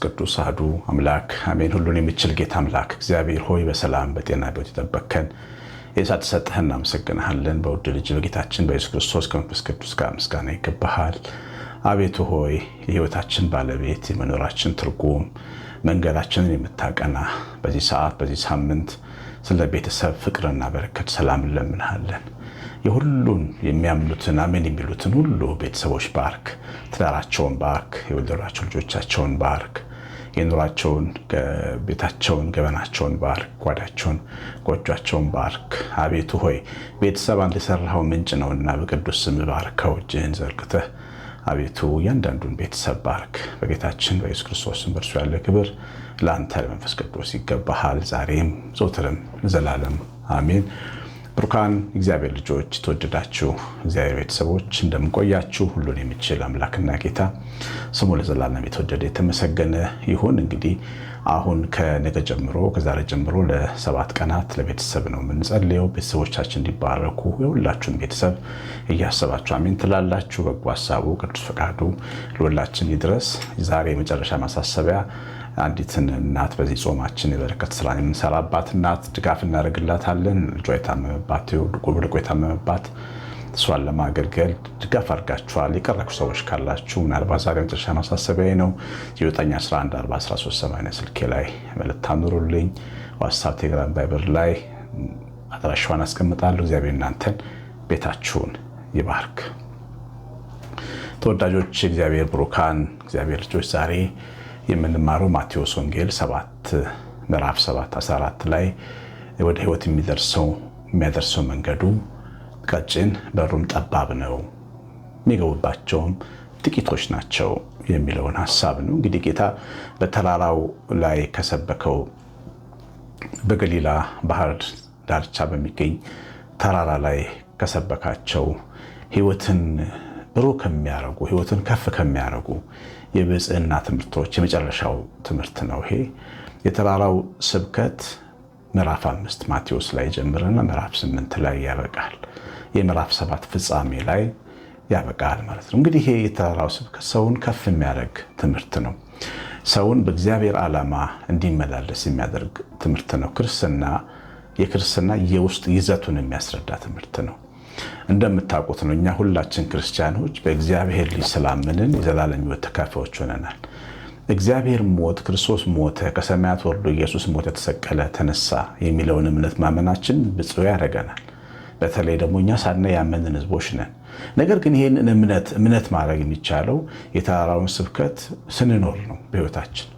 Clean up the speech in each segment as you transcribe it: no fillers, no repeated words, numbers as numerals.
ቅዱስ አሐዱ አምላክ አሜን። ሁሉን የሚችል ጌታ አምላክ እግዚአብሔር ሆይ በሰላም በጤና በሕይወት የጠበቅከን የሳት ሰጠህና እናመሰግንሃለን። በውድ ልጅ በጌታችን በኢየሱስ ክርስቶስ ከመንፈስ ቅዱስ ጋር ምስጋና ይገባሃል። አቤቱ ሆይ የሕይወታችን ባለቤት የመኖራችን ትርጉም መንገዳችንን የምታቀና በዚህ ሰዓት በዚህ ሳምንት ስለ ቤተሰብ ፍቅርና በረከት ሰላም እንለምንሃለን። የሁሉን የሚያምኑትን አሜን የሚሉትን ሁሉ ቤተሰቦች ባርክ፣ ትዳራቸውን ባርክ፣ የወለዷቸው ልጆቻቸውን ባርክ፣ የኑራቸውን ቤታቸውን ገበናቸውን ባርክ፣ ጓዳቸውን ጎጇቸውን ባርክ። አቤቱ ሆይ ቤተሰብ አንተ የሰራኸው ምንጭ ነውና በቅዱስ ስም ባርከው። እጅህን ዘርግተህ አቤቱ እያንዳንዱን ቤተሰብ ባርክ። በጌታችን በኢየሱስ ክርስቶስ ስም በእርሱ ያለ ክብር ለአንተ ለመንፈስ ቅዱስ ይገባሃል፣ ዛሬም ዘወትርም ለዘላለም አሜን። ብሩካን እግዚአብሔር ልጆች ተወደዳችሁ እግዚአብሔር ቤተሰቦች እንደምንቆያችሁ ሁሉን የሚችል አምላክና ጌታ ስሙ ለዘላለም የተወደደ የተመሰገነ ይሁን። እንግዲህ አሁን ከነገ ጀምሮ ከዛሬ ጀምሮ ለ7 ቀናት ለቤተሰብ ነው የምንጸልየው። ቤተሰቦቻችን እንዲባረኩ የሁላችሁን ቤተሰብ እያሰባችሁ አሜን ትላላችሁ። በጎ ሐሳቡ ቅዱስ ፈቃዱ ለሁላችን ይድረስ። ዛሬ የመጨረሻ ማሳሰቢያ አንዲትን እናት በዚህ ጾማችን የበረከት ስራ የምንሰራባት እናት ድጋፍ እናደርግላታለን። ልጇ የታመመባት ጉልበልቆ የታመመባት እሷን ለማገልገል ድጋፍ አድርጋችኋል። የቀራችሁ ሰዎች ካላችሁ ምናልባት ዛሬ መጨረሻ ማሳሰቢያ ነው። 9114138 ስልኬ ላይ መልእክት አኑሩልኝ። ዋትስአፕ፣ ቴሌግራም፣ ቫይበር ላይ አድራሻዋን አስቀምጣለሁ። እግዚአብሔር እናንተን ቤታችሁን ይባርክ። ተወዳጆች እግዚአብሔር ብሩካን እግዚአብሔር ልጆች ዛሬ የምንማረው ማቴዎስ ወንጌል ምዕራፍ 7:14 ላይ ወደ ሕይወት የሚያደርሰው መንገዱ ቀጭን በሩም ጠባብ ነው፣ የሚገቡባቸውም ጥቂቶች ናቸው የሚለውን ሐሳብ ነው። እንግዲህ ጌታ በተራራው ላይ ከሰበከው በገሊላ ባህር ዳርቻ በሚገኝ ተራራ ላይ ከሰበካቸው ሕይወትን ብሩህ ከሚያረጉ ሕይወትን ከፍ ከሚያረጉ የብፅዕና ትምህርቶች የመጨረሻው ትምህርት ነው። ይሄ የተራራው ስብከት ምዕራፍ 5 ማቴዎስ ላይ ጀምርና ምዕራፍ 8 ላይ ያበቃል። የምዕራፍ 7 ፍጻሜ ላይ ያበቃል ማለት ነው። እንግዲህ ይሄ የተራራው ስብከት ሰውን ከፍ የሚያደርግ ትምህርት ነው። ሰውን በእግዚአብሔር ዓላማ እንዲመላለስ የሚያደርግ ትምህርት ነው። የክርስትና የውስጥ ይዘቱን የሚያስረዳ ትምህርት ነው። እንደምታውቁት ነው እኛ ሁላችን ክርስቲያኖች በእግዚአብሔር ልጅ ስላመንን የዘላለም ሕይወት ተካፋዮች ሆነናል። እግዚአብሔር ሞት፣ ክርስቶስ ሞተ፣ ከሰማያት ወርዶ ኢየሱስ ሞተ፣ ተሰቀለ፣ ተነሳ የሚለውን እምነት ማመናችን ብፁዕ ያደርገናል። በተለይ ደግሞ እኛ ሳናይ ያመንን ሕዝቦች ነን። ነገር ግን ይህንን እምነት ማድረግ የሚቻለው የተራራውን ስብከት ስንኖር ነው። በሕይወታችን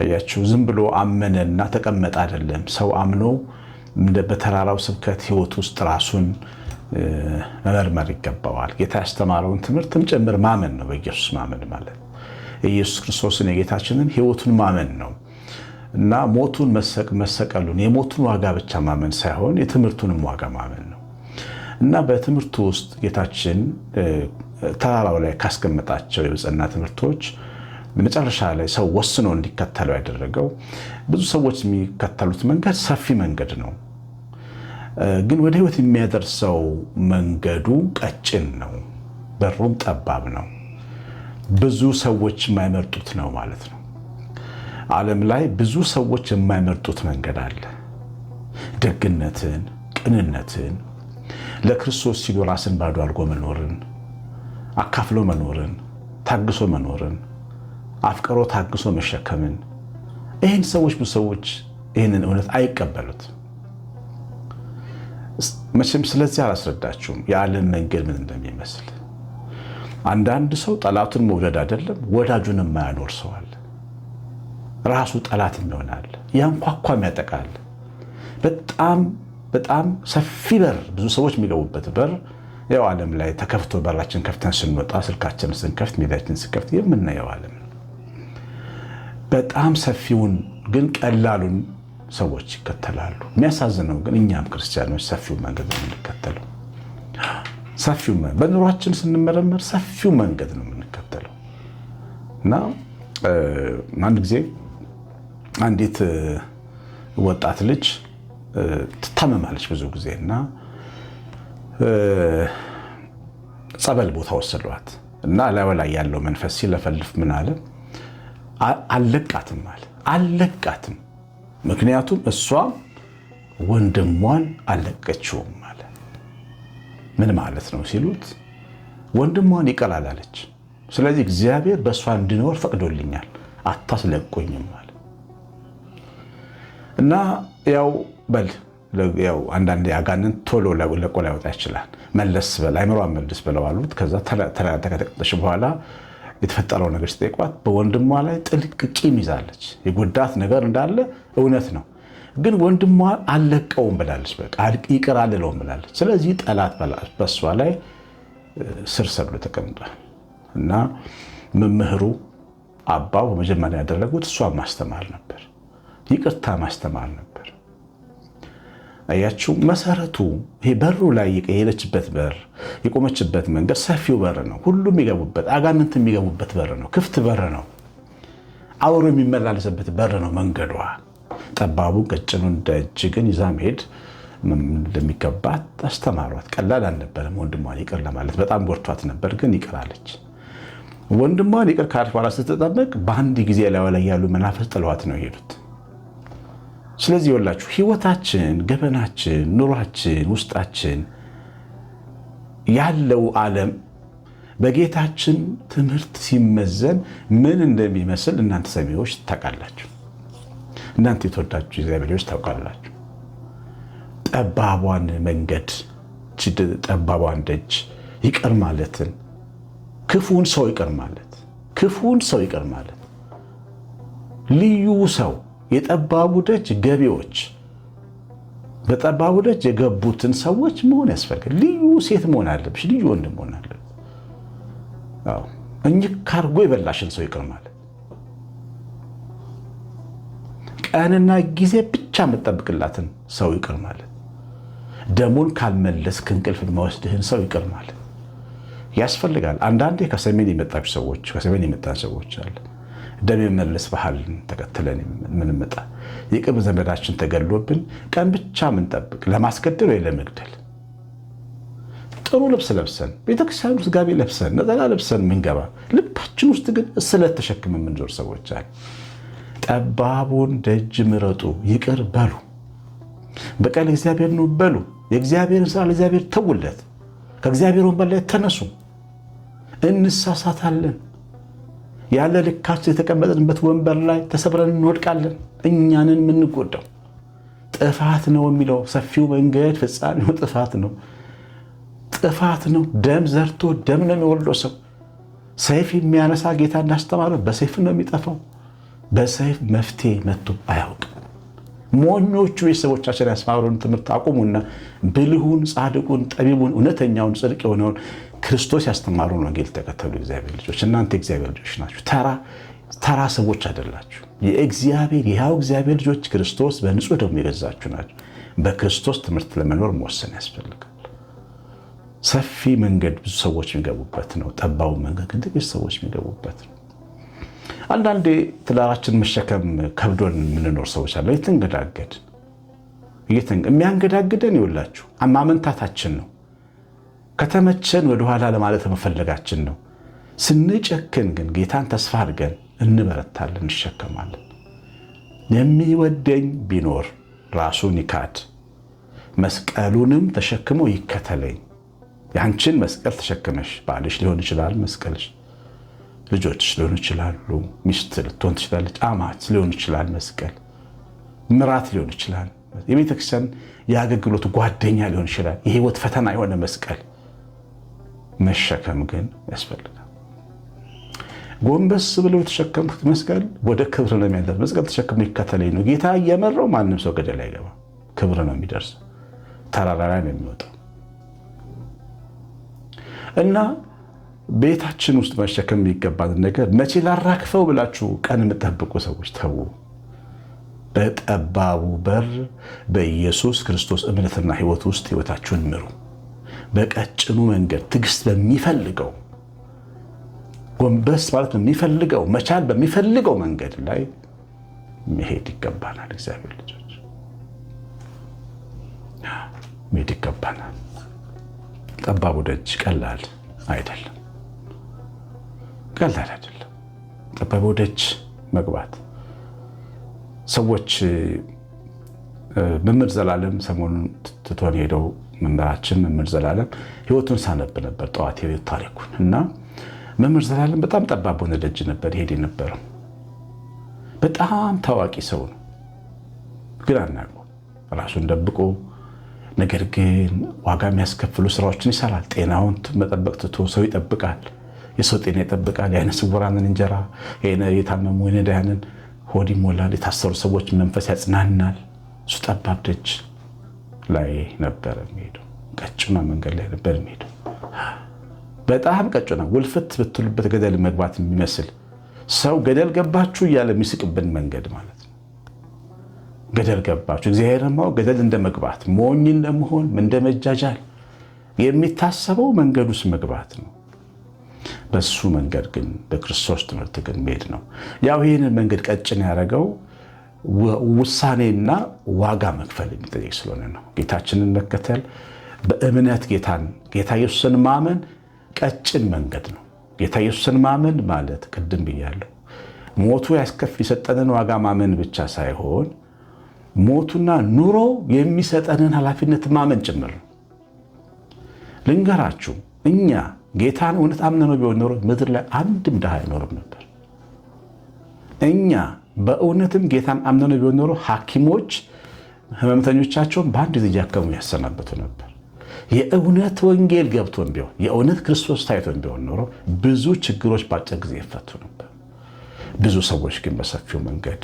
እያችሁ ዝም ብሎ አመነና ተቀመጠ አይደለም። ሰው አምኖ በተራራው ስብከት ሕይወት ውስጥ ራሱን መመርመር ይገባዋል። ጌታ ያስተማረውን ትምህርትም ጭምር ማመን ነው። በኢየሱስ ማመን ማለት ኢየሱስ ክርስቶስን የጌታችንን ሕይወቱን ማመን ነው እና ሞቱን መሰቀሉን የሞቱን ዋጋ ብቻ ማመን ሳይሆን የትምህርቱንም ዋጋ ማመን ነው እና በትምህርቱ ውስጥ ጌታችን ተራራው ላይ ካስቀመጣቸው የብፅዕና ትምህርቶች መጨረሻ ላይ ሰው ወስኖ እንዲከተለው ያደረገው ብዙ ሰዎች የሚከተሉት መንገድ ሰፊ መንገድ ነው፣ ግን ወደ ሕይወት የሚያደርሰው መንገዱ ቀጭን ነው፣ በሩም ጠባብ ነው፣ ብዙ ሰዎች የማይመርጡት ነው ማለት ነው። ዓለም ላይ ብዙ ሰዎች የማይመርጡት መንገድ አለ። ደግነትን፣ ቅንነትን፣ ለክርስቶስ ሲሉ ራስን ባዶ አድርጎ መኖርን፣ አካፍሎ መኖርን፣ ታግሶ መኖርን፣ አፍቅሮ ታግሶ መሸከምን ይህን ብዙ ሰዎች ይህንን እውነት አይቀበሉት። መቼም ስለዚህ አላስረዳችሁም የዓለም መንገድ ምን እንደሚመስል። አንዳንድ ሰው ጠላቱን መውደድ አይደለም ወዳጁን የማያኖር ሰው አለ። ራሱ ጠላት ይሆናል፣ ያንኳኳም ያጠቃል። በጣም ሰፊ በር ብዙ ሰዎች የሚገቡበት በር ያው ዓለም ላይ ተከፍቶ በራችን ከፍተን ስንወጣ ስልካችንን ስንከፍት ሜዳችንን ስንከፍት የምናየው ዓለም ነው። በጣም ሰፊውን ግን ቀላሉን ሰዎች ይከተላሉ። የሚያሳዝነው ግን እኛም ክርስቲያኖች ሰፊው መንገድ ነው የምንከተለው። ሰፊው በኑሯችን ስንመረመር ሰፊው መንገድ ነው የምንከተለው እና አንድ ጊዜ አንዲት ወጣት ልጅ ትታመማለች ብዙ ጊዜ እና ጸበል ቦታ ወሰዷት እና ላዩ ላይ ያለው መንፈስ ሲለፈልፍ ምን አለ? አልለቃትም አለ። አልለቃትም፣ ምክንያቱም እሷ ወንድሟን አልለቀችውም አለ። ምን ማለት ነው ሲሉት ወንድሟን ይቅር አላለች። ስለዚህ እግዚአብሔር በእሷ እንድኖር ፈቅዶልኛል፣ አታስለቁኝም አለ። እና ያው አንዳንዴ አጋንንት ቶሎ ለቆ ላይወጣ ይችላል። መለስ በል አይምሯን መልስ ብለው አሉት። ከዛ ከተቀጠሽ በኋላ የተፈጠረው ነገር ሲጠይቋት በወንድሟ ላይ ጥልቅ ቂም ይዛለች። የጎዳት ነገር እንዳለ እውነት ነው፣ ግን ወንድሟ አልለቀውም ብላለች። በቃ ይቅር አልለውም ብላለች። ስለዚህ ጠላት በሷ ላይ ስር ሰብሎ ተቀምጧል። እና መምህሩ አባው በመጀመሪያ ያደረጉት እሷን ማስተማር ነበር፣ ይቅርታ ማስተማር ነበር። አያችሁ፣ መሰረቱ ይሄ በሩ ላይ የሄደችበት በር የቆመችበት መንገድ ሰፊው በር ነው። ሁሉም የሚገቡበት፣ አጋንንት የሚገቡበት በር ነው። ክፍት በር ነው። አውሮ የሚመላለስበት በር ነው መንገዷ። ጠባቡ ቀጭኑን ደጅ ግን ይዛ መሄድ እንደሚገባት አስተማሯት። ቀላል አልነበረም። ወንድሟን ይቅር ለማለት በጣም ጎርቷት ነበር፣ ግን ይቅር አለች። ወንድሟን ይቅር ካለች በኋላ ስትጠበቅ በአንድ ጊዜ ላይ ያሉ መናፍስት ጥለዋት ነው የሄዱት። ስለዚህ ይኸውላችሁ ህይወታችን፣ ገበናችን፣ ኑሯችን፣ ውስጣችን ያለው ዓለም በጌታችን ትምህርት ሲመዘን ምን እንደሚመስል እናንተ ሰሚዎች ታውቃላችሁ። እናንተ የተወዳችሁ የእግዚአብሔር ልጆች ታውቃላችሁ። ጠባቧን መንገድ፣ ጠባቧን ደጅ ይቅር ማለትን፣ ክፉን ሰው ይቅር ማለት ልዩ ሰው የጠባቡ ደጅ ገቢዎች በጠባቡ ደጅ የገቡትን ሰዎች መሆን ያስፈልጋል። ልዩ ሴት መሆን አለብሽ፣ ልዩ ወንድ መሆን አለብሽ። እኝክ ካርጎ የበላሽን ሰው ይቅር ማለት፣ ቀንና ጊዜ ብቻ የምጠብቅላትን ሰው ይቅር ማለት፣ ደሙን ካልመለስክ እንቅልፍ የማይወስድህን ሰው ይቅር ማለት ያስፈልጋል። አንዳንዴ ከሰሜን የመጣችሁ ሰዎች፣ ከሰሜን የመጣን ሰዎች አለ ደም የመለስ ባህልን ተከትለን የምንመጣ የቅርብ ዘመዳችን ተገሎብን ቀን ብቻ ምንጠብቅ ለማስገደል ወይ ለመግደል ጥሩ ልብስ ለብሰን ቤተክርስቲያን ውስጥ ጋቢ ለብሰን ነጠላ ለብሰን ምንገባ ልባችን ውስጥ ግን ስለተሸክመ የምንዞር ሰዎች አለ። ጠባቡን ደጅ ምረጡ፣ ይቅር በሉ። በቀል እግዚአብሔር ነው በሉ። የእግዚአብሔርን ስራ ለእግዚአብሔር ተውለት። ከእግዚአብሔር ወንበር ላይ ተነሱ። እንሳሳታለን። ያለ ልካችን የተቀመጥንበት ወንበር ላይ ተሰብረን እንወድቃለን። እኛንን የምንጎዳው ጥፋት ነው የሚለው ሰፊው መንገድ ፍጻሜው ጥፋት ነው። ደም ዘርቶ ደም ነው የሚወልደው ሰው። ሰይፍ የሚያነሳ ጌታ እንዳስተማረው በሰይፍ ነው የሚጠፋው። በሰይፍ መፍትሄ መጥቶ አያውቅም። ሞኞቹ ቤተሰቦቻችን ያስማሩን ትምህርት አቁሙና ብልሁን፣ ጻድቁን፣ ጠቢቡን፣ እውነተኛውን ጽድቅ የሆነውን ክርስቶስ ያስተማሩን ወንጌል ተከተሉ። እግዚአብሔር ልጆች፣ እናንተ እግዚአብሔር ልጆች ናችሁ። ተራ ሰዎች አይደላችሁ። የእግዚአብሔር የሕያው እግዚአብሔር ልጆች ክርስቶስ በንጹህ ደሙ የገዛችሁ ናችሁ። በክርስቶስ ትምህርት ለመኖር መወሰን ያስፈልጋል። ሰፊ መንገድ ብዙ ሰዎች የሚገቡበት ነው። ጠባቡ መንገድ ግን ጥቂት ሰዎች የሚገቡበት ነው። አንዳንዴ ትዳራችን መሸከም ከብዶን የምንኖር ሰዎች አለ። የሚያንገዳግደን ይውላችሁ አማመንታታችን ነው። ከተመቸን ወደኋላ ለማለት መፈለጋችን ነው። ስንጨክን ግን ጌታን ተስፋ አድርገን እንበረታለን፣ እንሸከማለን። የሚወደኝ ቢኖር ራሱን ይካድ፣ መስቀሉንም ተሸክሞ ይከተለኝ። ያንቺን መስቀል ተሸክመሽ ባልሽ ሊሆን ይችላል መስቀልሽ፣ ልጆችሽ ሊሆኑ ይችላሉ፣ ሚስት ልትሆን ትችላለች፣ አማት ሊሆን ይችላል መስቀል፣ ምራት ሊሆን ይችላል፣ የቤተክርስቲያን የአገልግሎት ጓደኛ ሊሆን ይችላል። የህይወት ፈተና የሆነ መስቀል መሸከም ግን ያስፈልጋል። ጎንበስ ብለው የተሸከምኩት መስቀል ወደ ክብር ነው የሚያደርስ። መስቀል ተሸክሞ ይከተለኝ ነው። ጌታ እየመራው ማንም ሰው ገደል አይገባ፣ ክብር ነው የሚደርሰው፣ ተራራ ላይ ነው የሚወጣው። እና ቤታችን ውስጥ መሸከም የሚገባን ነገር መቼ ላራክፈው ብላችሁ ቀን የምጠብቁ ሰዎች ተዉ። በጠባቡ በር በኢየሱስ ክርስቶስ እምነትና ህይወት ውስጥ ህይወታችሁን ምሩ። በቀጭኑ መንገድ ትዕግስት በሚፈልገው ጎንበስ ማለት በሚፈልገው መቻል በሚፈልገው መንገድ ላይ መሄድ ይገባናል። እግዚአብሔር ልጆች መሄድ ይገባናል። ጠባቡ ደጅ ቀላል አይደለም፣ ቀላል አይደለም። ጠባብ ደጅ መግባት ሰዎች መምህር ዘላለም ሰሞኑን ትቶን ሄደው መምህራችን መምህር ዘላለም ህይወቱን ሳነብ ነበር ጠዋት የቤት ታሪኩን እና መምህር ዘላለም በጣም ጠባብ በሆነ ደጅ ነበር ይሄድ የነበረው። በጣም ታዋቂ ሰው ነው፣ ግን አናውቀው ራሱን ደብቆ፣ ነገር ግን ዋጋ የሚያስከፍሉ ስራዎችን ይሰራል። ጤናውን መጠበቅ ትቶ ሰው ይጠብቃል፣ የሰው ጤና ይጠብቃል። የዓይነ ስውራንን እንጀራ፣ የታመሙ የነዳያንን ሆድ ይሞላል፣ የታሰሩ ሰዎች መንፈስ ያጽናናል። እሱ ጠባብ ደጅ ላይ ነበር የሚሄደው፣ ቀጭኗ መንገድ ላይ ነበር የሚሄደው። በጣም ቀጭኗ ውልፍት ብትሉበት ገደል መግባት የሚመስል ሰው ገደል ገባችሁ እያለ የሚስቅብን መንገድ ማለት ነው። ገደል ገባችሁ እግዚአብሔርን ማወቅ ገደል እንደመግባት፣ ሞኝ እንደመሆን፣ እንደመጃጃል የሚታሰበው መንገድ ውስጥ መግባት ነው። በሱ መንገድ ግን በክርስቶስ ትምህርት ግን መሄድ ነው። ያው ይህንን መንገድ ቀጭን ያደረገው ውሳኔና ዋጋ መክፈል የሚጠይቅ ስለሆነ ነው። ጌታችንን መከተል በእምነት ጌታ ኢየሱስን ማመን ቀጭን መንገድ ነው። ጌታ ኢየሱስን ማመን ማለት ቅድም ብያለሁ፣ ሞቱ ያስከፍል የሰጠንን ዋጋ ማመን ብቻ ሳይሆን ሞቱና ኑሮ የሚሰጠንን ኃላፊነት ማመን ጭምር ነው። ልንገራችሁ፣ እኛ ጌታን እውነት አምነነው ቢሆን ኖሮ ምድር ላይ አንድም ድሃ አይኖርም ነበር። እኛ በእውነትም ጌታን አምነነው ቢሆን ኖሮ ሐኪሞች ህመምተኞቻቸውን በአንድ ጊዜ እያከሙ ያሰናበቱ ነበር። የእውነት ወንጌል ገብቶን ቢሆን የእውነት ክርስቶስ ታይቶን ቢሆን ኖሮ ብዙ ችግሮች በአጭር ጊዜ ይፈቱ ነበር። ብዙ ሰዎች ግን በሰፊው መንገድ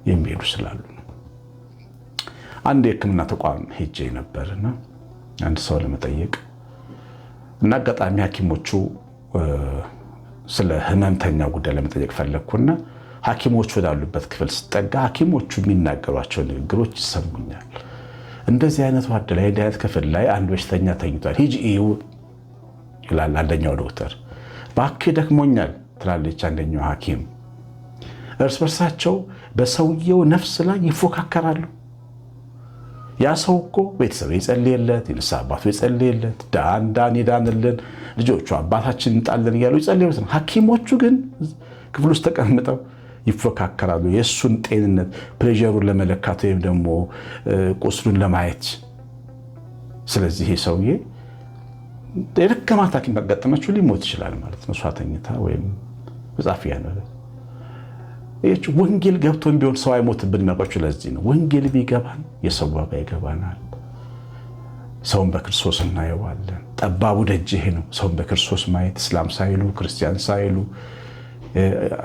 የሚሄዱ ስላሉ ነው። አንድ የሕክምና ተቋም ሄጄ ነበርና አንድ ሰው ለመጠየቅ እና አጋጣሚ ሐኪሞቹ ስለ ህመምተኛ ጉዳይ ለመጠየቅ ፈለግኩና ሐኪሞቹ ወዳሉበት ክፍል ስጠጋ ሐኪሞቹ የሚናገሯቸው ንግግሮች ይሰሙኛል። እንደዚህ አይነት ዋርድ ላይ እንዲህ አይነት ክፍል ላይ አንድ በሽተኛ ተኝቷል፣ ሂጂ እዩ ይላል አንደኛው ዶክተር። እባክህ ደክሞኛል ትላለች አንደኛው ሐኪም። እርስ በርሳቸው በሰውየው ነፍስ ላይ ይፎካከራሉ። ያ ሰው እኮ ቤተሰብ ይጸልይለት፣ የንስሐ አባቱ ይጸልይለት፣ ዳን ይዳንልን፣ ልጆቹ አባታችን እንጣለን እያሉ ይጸልዩለት ነው። ሐኪሞቹ ግን ክፍል ውስጥ ተቀምጠው ይፎካከራሉ፣ የእሱን ጤንነት ፕሬዠሩን ለመለካት ወይም ደግሞ ቁስሉን ለማየት። ስለዚህ ይህ ሰውዬ የደከማት ሐኪም ባጋጠመችው ሊሞት ይችላል ማለት ነው። እሷ ተኝታ ወይም መጻፊያ ነው። ወንጌል ገብቶን ቢሆን ሰው አይሞትብን የሚያውቃችሁ ለዚህ ነው። ወንጌል ቢገባን የሰው ዋጋ ይገባናል። ሰውን በክርስቶስ እናየዋለን። ጠባቡ ደጅ ይሄ ነው። ሰውን በክርስቶስ ማየት፣ እስላም ሳይሉ ክርስቲያን ሳይሉ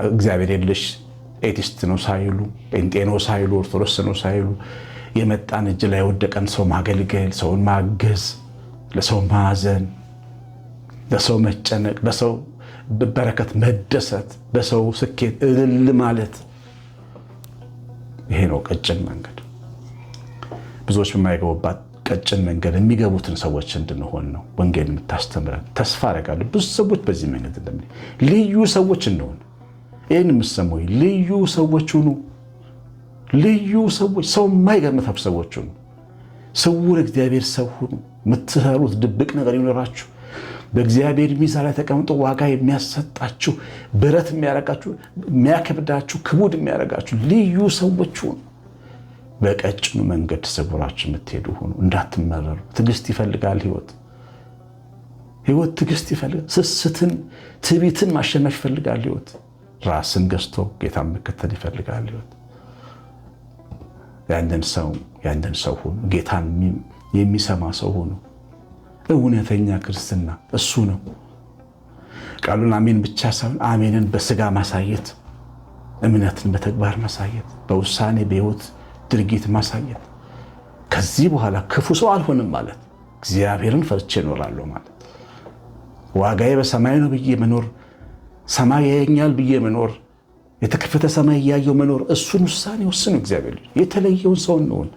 እግዚአብሔር የለሽ ኤቲስት ነው ሳይሉ ጴንጤ ነው ሳይሉ ኦርቶዶክስ ነው ሳይሉ የመጣን እጅ ላይ የወደቀን ሰው ማገልገል፣ ሰውን ማገዝ፣ ለሰው ማዘን፣ ለሰው መጨነቅ፣ በሰው በበረከት መደሰት፣ በሰው ስኬት እልል ማለት፣ ይሄ ነው ቀጭን መንገድ። ብዙዎች በማይገቡባት ቀጭን መንገድ የሚገቡትን ሰዎች እንድንሆን ነው ወንጌል የምታስተምረን። ተስፋ አደርጋለሁ ብዙ ሰዎች በዚህ መንገድ እንደምን ልዩ ሰዎች እንደሆነ ይህን የምትሰሙ ልዩ ሰዎች ሁኑ። ልዩ ሰዎች፣ ሰው የማይገምታችሁ ሰዎች ሁኑ። ስውር እግዚአብሔር ሰው ሁኑ። የምትሰሩት ድብቅ ነገር ይኖራችሁ፣ በእግዚአብሔር ሚዛን ላይ ተቀምጦ ዋጋ የሚያሰጣችሁ፣ ብረት የሚያረጋችሁ፣ የሚያከብዳችሁ፣ ክቡድ የሚያረጋችሁ ልዩ ሰዎች ሁኑ። በቀጭኑ መንገድ ተሰውራችሁ የምትሄዱ ሁኑ። እንዳትመረሩ። ትዕግስት ይፈልጋል ህይወት ትዕግስት ይፈልጋል። ስስትን፣ ትዕቢትን ማሸነፍ ይፈልጋል ህይወት። ራስን ገዝቶ ጌታን መከተል ይፈልጋል ህይወት። ያንን ሰው ሁኑ። ጌታን የሚሰማ ሰው ሁኑ። እውነተኛ ክርስትና እሱ ነው። ቃሉን አሜን ብቻ ሳይሆን አሜንን በስጋ ማሳየት፣ እምነትን በተግባር ማሳየት፣ በውሳኔ በህይወት ድርጊት ማሳየት። ከዚህ በኋላ ክፉ ሰው አልሆንም ማለት እግዚአብሔርን ፈርቼ እኖራለሁ ማለት፣ ዋጋዬ በሰማይ ነው ብዬ መኖር፣ ሰማይ ያየኛል ብዬ መኖር፣ የተከፈተ ሰማይ እያየው መኖር። እሱን ውሳኔ ወስኑ። እግዚአብሔር የተለየውን ሰው እንሆን።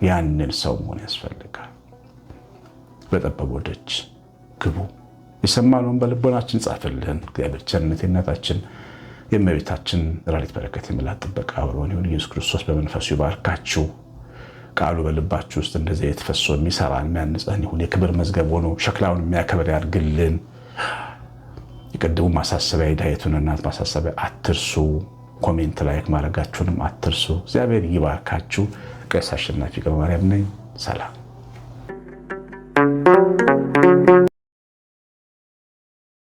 ያንን ሰው መሆን ያስፈልጋል። በጠበበው ደጅ ግቡ። የሰማነውን በልቦናችን ጻፍልን። እግዚአብሔር ቸርነት የእናታችን የእመቤታችን ረድኤት በረከት የምላት ጥበቃ አብሮን ይሁን። ኢየሱስ ክርስቶስ በመንፈሱ ይባርካችሁ። ቃሉ በልባችሁ ውስጥ እንደዚህ የተፈሶ የሚሰራን የሚያንጸን ይሁን። የክብር መዝገብ ሆኖ ሸክላውን የሚያከብር ያድርግልን። የቀደሙ ማሳሰቢያ የዳዊቱን እናት ማሳሰቢያ አትርሱ። ኮሜንት ላይክ ማድረጋችሁንም አትርሱ። እግዚአብሔር ይባርካችሁ። ቀሲስ አሸናፊ ገብረማርያም ነኝ። ሰላም